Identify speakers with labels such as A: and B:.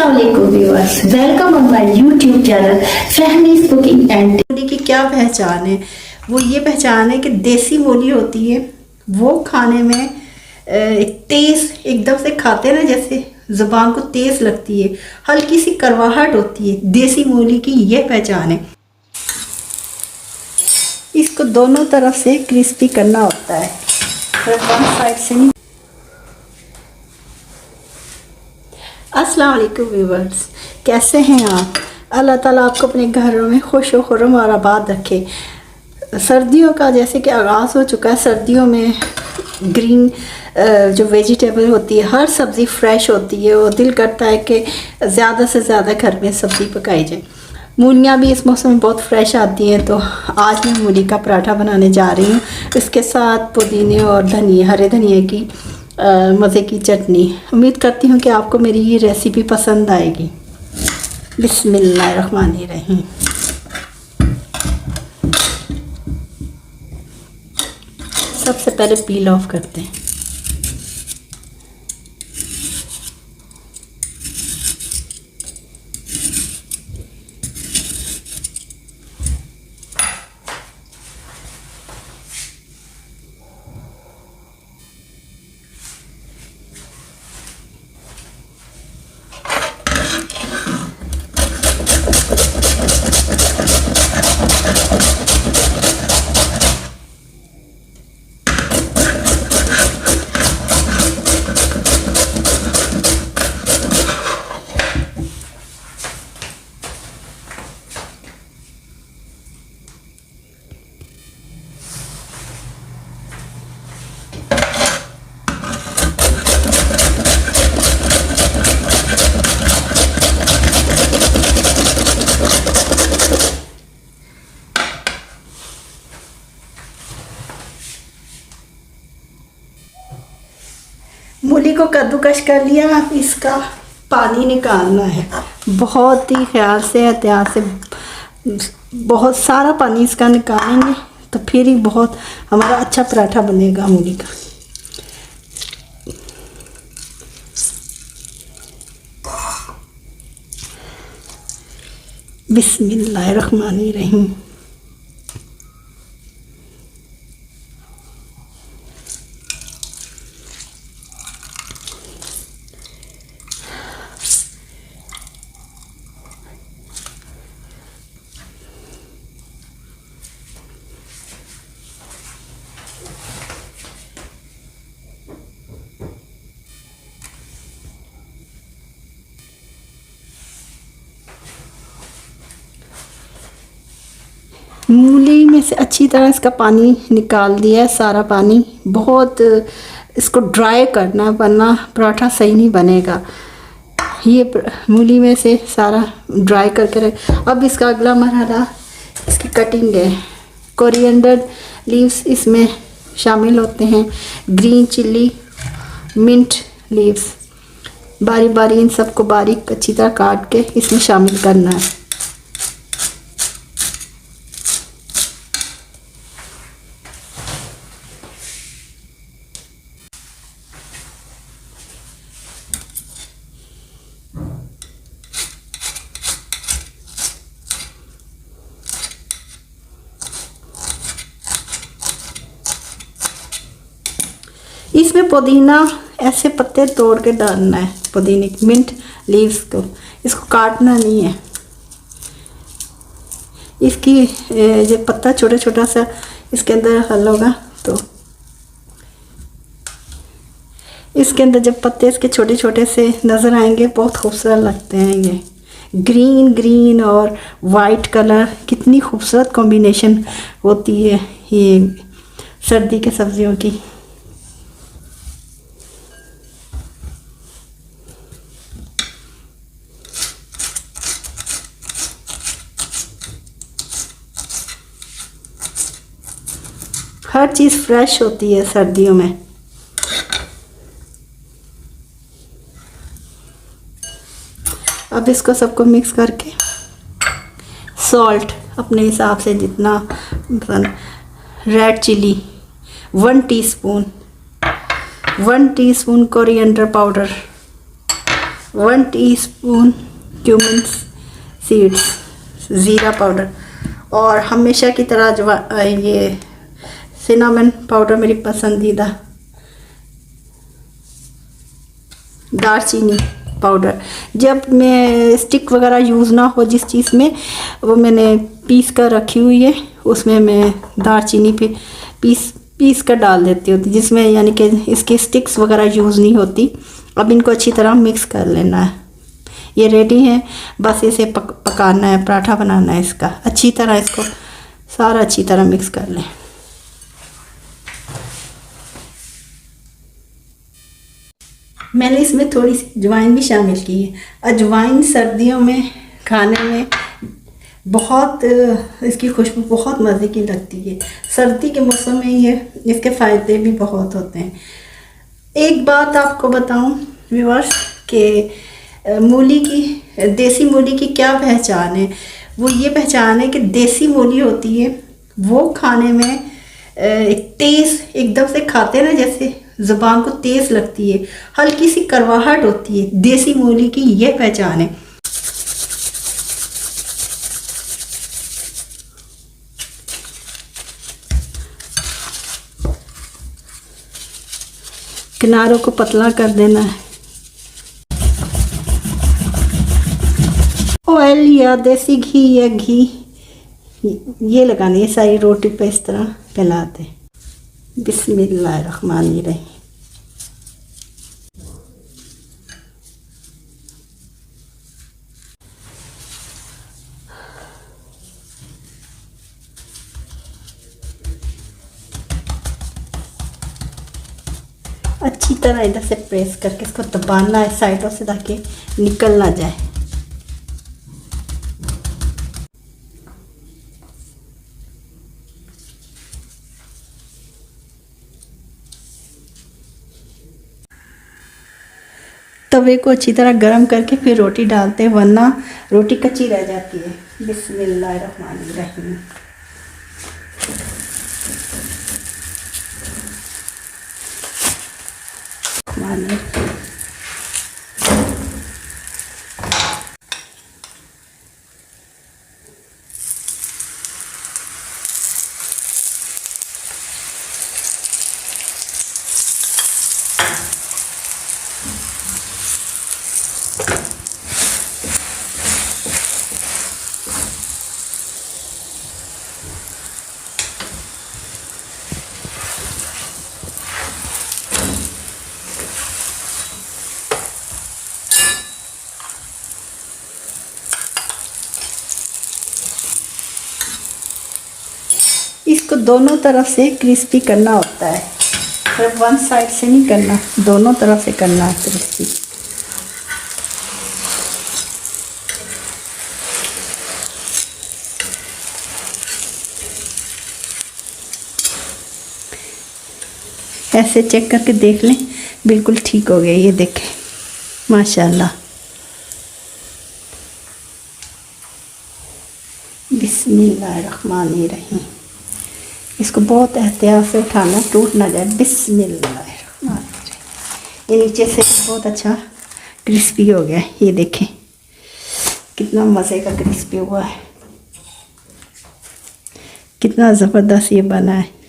A: अस्सलाम वालेकुम viewers, welcome on my YouTube channel Fahmi's cooking and.
B: मूली की क्या पहचान है? वो ये पहचान है कि देसी मूली होती है, वो खाने में तेज़ एकदम से खाते हैं ना, जैसे ज़ुबान को तेज़ लगती है, हल्की सी करवाहट होती है। देसी मूली की ये पहचान है। इसको दोनों तरफ से क्रिस्पी करना होता है, सिर्फ वन साइड से नहीं। अस्सलाम वालेकुम व्यूअर्स, कैसे हैं आप? अल्लाह ताला आपको अपने घरों में खुश व खुर्रम और आबाद रखे। सर्दियों का जैसे कि आगाज़ हो चुका है। सर्दियों में ग्रीन जो वेजिटेबल होती है, हर सब्ज़ी फ्रेश होती है और दिल करता है कि ज़्यादा से ज़्यादा घर में सब्ज़ी पकाई जाए। मूलियाँ भी इस मौसम में बहुत फ्रेश आती हैं, तो आज मैं मूली का पराठा बनाने जा रही हूँ। इसके साथ पुदीने और धनिया, हरे धनिया की मज़े की चटनी। उम्मीद करती हूँ कि आपको मेरी ये रेसिपी पसंद आएगी। बिस्मिल्लाहिर्रहमानिर्रहीम। सबसे पहले पील ऑफ करते हैं। मूली को कद्दूकश कर लिया, अब इसका पानी निकालना है। बहुत ही ख्याल से, एहतियात से, बहुत सारा पानी इसका निकालेंगे तो फिर ही बहुत हमारा अच्छा पराठा बनेगा मूली का। बिस्मिल्लाहिर्रहमानिर्रहीम। मूली में से अच्छी तरह इसका पानी निकाल दिया है, सारा पानी। बहुत इसको ड्राई करना, वरना पराठा सही नहीं बनेगा। ये मूली में से सारा ड्राई करके रख। अब इसका अगला मरहला इसकी कटिंग है। कोरिएंडर लीव्स इसमें शामिल होते हैं, ग्रीन चिल्ली, मिंट लीव्स। बारी बारी इन सबको बारीक अच्छी तरह काट के इसमें शामिल करना है। इसमें पुदीना ऐसे पत्ते तोड़ के डालना है, पुदीने की, मिंट लीव्स को। इसको काटना नहीं है। इसकी जो पत्ता छोटा छोटा सा इसके अंदर हल होगा, तो इसके अंदर जब पत्ते इसके छोटे छोटे से नज़र आएंगे, बहुत खूबसूरत लगते हैं। ये ग्रीन ग्रीन और वाइट कलर, कितनी खूबसूरत कॉम्बिनेशन होती है ये सर्दी के सब्जियों की। हर चीज़ फ्रेश होती है सर्दियों में। अब इसको सबको मिक्स करके सॉल्ट अपने हिसाब से जितना, red chili 1 teaspoon, 1 teaspoon coriander powder, 1 teaspoon cumin seeds, ज़ीरा पाउडर, और हमेशा की तरह ये सिनामन पाउडर मेरी पसंदीदा, दालचीनी पाउडर। जब मैं स्टिक वगैरह यूज़ ना हो जिस चीज़ में, वो मैंने पीस कर रखी हुई है, उसमें मैं दालचीनी पे पीस कर डाल देती होती, जिसमें यानी कि इसकी स्टिक्स वगैरह यूज़ नहीं होती। अब इनको अच्छी तरह मिक्स कर लेना है। ये रेडी है, बस इसे पकाना है, पराठा बनाना है इसका। अच्छी तरह इसको सारा अच्छी तरह मिक्स कर लें। मैंने इसमें थोड़ी सी अजवाइन भी शामिल की है। अजवाइन सर्दियों में खाने में बहुत, इसकी खुशबू बहुत मज़े की लगती है। सर्दी के मौसम में ये इसके फ़ायदे भी बहुत होते हैं। एक बात आपको बताऊं व्यूअर्स कि मूली की, देसी मूली की क्या पहचान है? वो ये पहचान है कि देसी मूली होती है वो खाने में तेज़, एकदम से खाते हैं ना जैसे ज़ुबान को तेज़ लगती है, हल्की सी करवाहट होती है। देसी मूली की ये पहचान है। किनारों को पतला कर देना है। ऑयल या देसी घी या घी ये लगानी है सारी रोटी पे, इस तरह फैला दें। बिस्मिल्लाहिर्रहमानिर्रहीम। अच्छी तरह इधर से प्रेस करके इसको दबाना है साइडों से ताकि निकल ना जाए। तवे को अच्छी तरह गर्म करके फिर रोटी डालते हैं, वरना रोटी कच्ची रह जाती है। बिस्मिल्लाहिर्रहमानिर्रहीम। इसको दोनों तरफ से क्रिस्पी करना होता है, सिर्फ वन साइड से नहीं करना, दोनों तरफ से करना है क्रिस्पी। ऐसे चेक करके देख लें, बिल्कुल ठीक हो गया। ये देखें माशाल्लाह। बिस्मिल्लाहिर्रहमानिर्रहीम। इसको बहुत एहतियात से उठाना, टूट ना जाए। बिस्मिल्लाहिर्रहमानिर्रहीम। ये नीचे से बहुत अच्छा क्रिस्पी हो गया। ये देखें कितना मज़े का क्रिस्पी हुआ है, कितना ज़बरदस्त ये बना है।